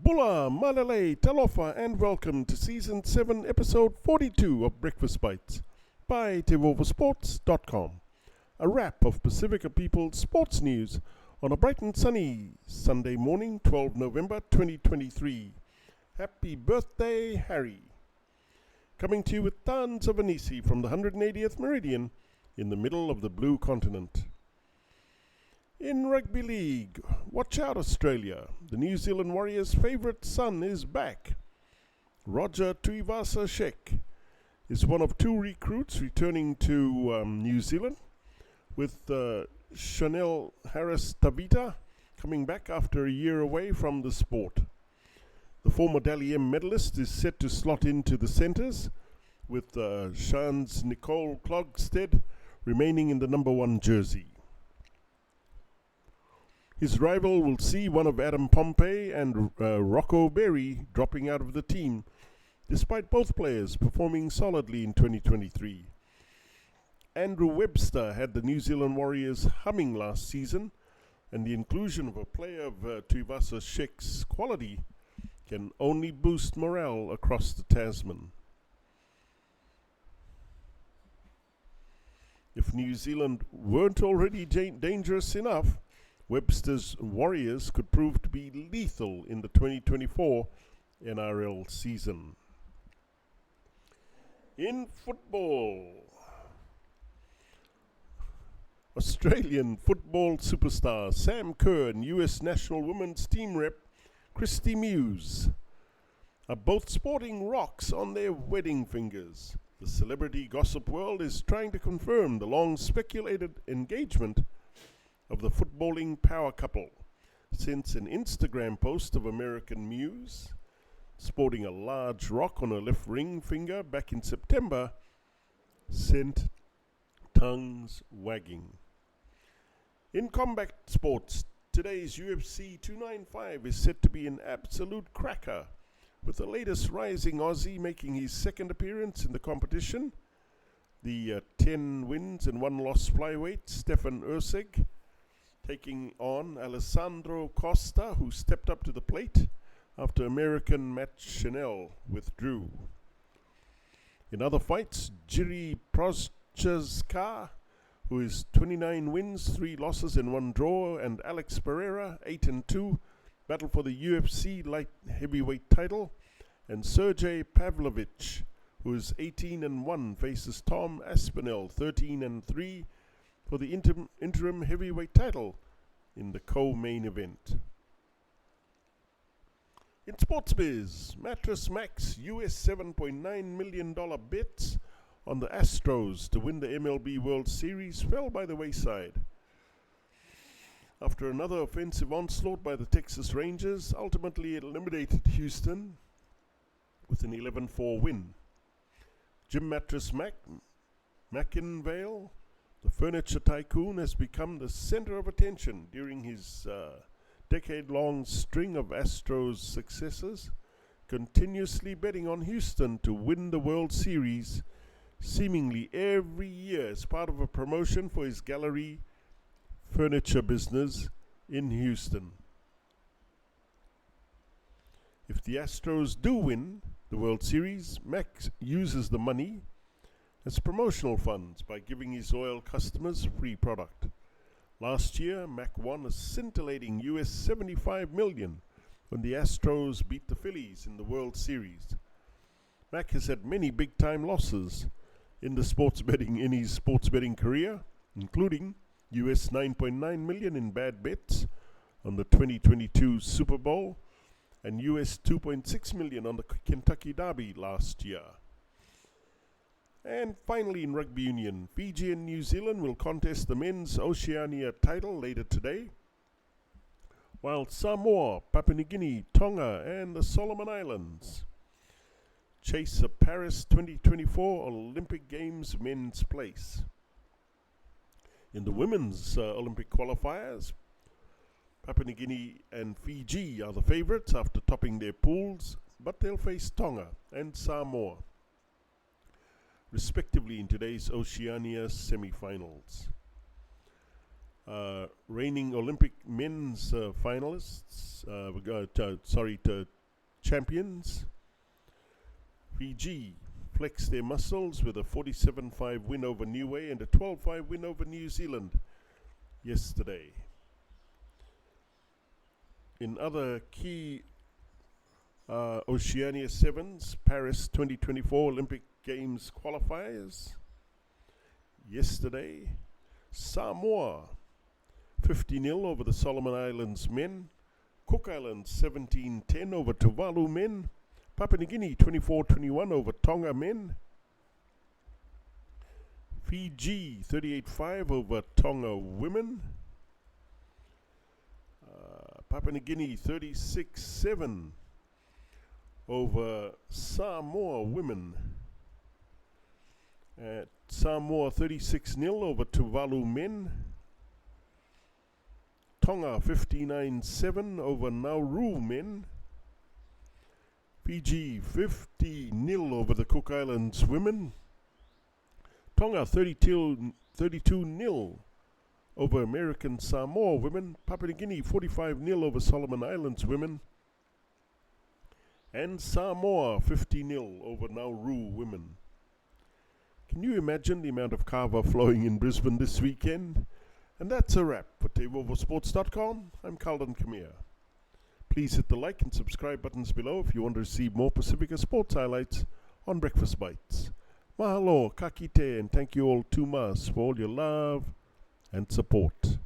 Bula, Malale, Talofa and Welcome to Season 7, Episode 42 of Breakfast Bites by TEIVOVOsports.com. A wrap of Pasifika People's sports news on a bright and sunny Sunday morning, 12 November 2023. Happy birthday, Harry. Coming to you with tons of hanisi from the 180th meridian in the middle of the blue continent. In Rugby League, watch out Australia. The New Zealand Warriors' favourite son is back. Roger Tuivasa-Sheck is one of two recruits returning to New Zealand, with Chanel Harris-Tavita coming back after a year away from the sport. The former Dally M Medallist is set to slot into the centres, with Charnze Nicoll-Klokstad remaining in the number 1 jersey. His rival will see one of Adam Pompey and Rocco dropping out of the team, despite both players performing solidly in 2023. Andrew Webster had the New Zealand Warriors humming last season, and the inclusion of a player of Tuivasa-Sheck's quality can only boost morale across the Tasman. If New Zealand weren't already dangerous enough, Webster's Warriors could prove to be lethal in the 2024 NRL season. In football, Australian football superstar Sam Kerr and US national women's team rep Christy Muse are both sporting rocks on their wedding fingers. The celebrity gossip world is trying to confirm the long-speculated engagement of the footballing power couple, since an Instagram post of American Muse, sporting a large rock on her left ring finger back in September, sent tongues wagging. In combat sports, today's UFC 295 is set to be an absolute cracker, with the latest rising Aussie making his second appearance in the competition. The 10 wins and 1 loss flyweight Stefan Ursig taking on Alessandro Costa, who stepped up to the plate after American Matt Chanel withdrew. In other fights, Jiri Prochazka, who is 29 wins, 3 losses and 1 draw, and Alex Pereira, 8-2, battle for the UFC light heavyweight title, and Sergey Pavlovich, who is 18-1, faces Tom Aspinall, 13-3, for the interim heavyweight title in the co-main event. In sports biz, Mattress Max US $7.9 million bets on the Astros to win the MLB World Series fell by the wayside after another offensive onslaught by the Texas Rangers ultimately eliminated Houston with an 11-4 win. Jim Mattress McInvale, the furniture tycoon, has become the center of attention during his decade-long string of Astros successes, continuously betting on Houston to win the World Series seemingly every year as part of a promotion for his gallery furniture business in Houston. If the Astros do win the World Series, Mac uses the money as promotional funds by giving his loyal customers free product. Last year, Mac won a scintillating US $75 million when the Astros beat the Phillies in the World Series. Mac has had many big-time losses in his sports betting career, including US $9.9 million in bad bets on the 2022 Super Bowl and US $2.6 million on the Kentucky Derby last year. And finally, in rugby union, Fiji and New Zealand will contest the men's Oceania title later today, while Samoa, Papua New Guinea, Tonga and the Solomon Islands chase a Paris 2024 Olympic Games men's place. In the women's Olympic qualifiers, Papua New Guinea and Fiji are the favourites after topping their pools, but they'll face Tonga and Samoa respectively in today's Oceania semi-finals. reigning Olympic men's finalists, champions. Fiji flexed their muscles with a 47-5 win over Niue and a 12-5 win over New Zealand yesterday. In other key Oceania Sevens, Paris 2024 Olympic Games qualifiers, yesterday, Samoa 50-0 over the Solomon Islands men, Cook Islands 17-10 over Tuvalu men, Papua New Guinea 24-21 over Tonga men, Fiji 38-5 over Tonga women, Papua New Guinea 36-7 over Samoa women, Samoa 36-0 over Tuvalu men, Tonga 59-7 over Nauru men, Fiji 50-0 over the Cook Islands women, Tonga 32-0 over American Samoa women, Papua New Guinea 45-0 over Solomon Islands women, and Samoa 50-0 over Nauru women. Can you imagine the amount of kava flowing in Brisbane this weekend? And that's a wrap for TEIVOVOsports.com. I'm Kaldan Kamir. Please hit the like and subscribe buttons below if you want to receive more Pasifika sports highlights on Breakfast Bites. Mahalo, ka kite, and thank you all too much for all your love and support.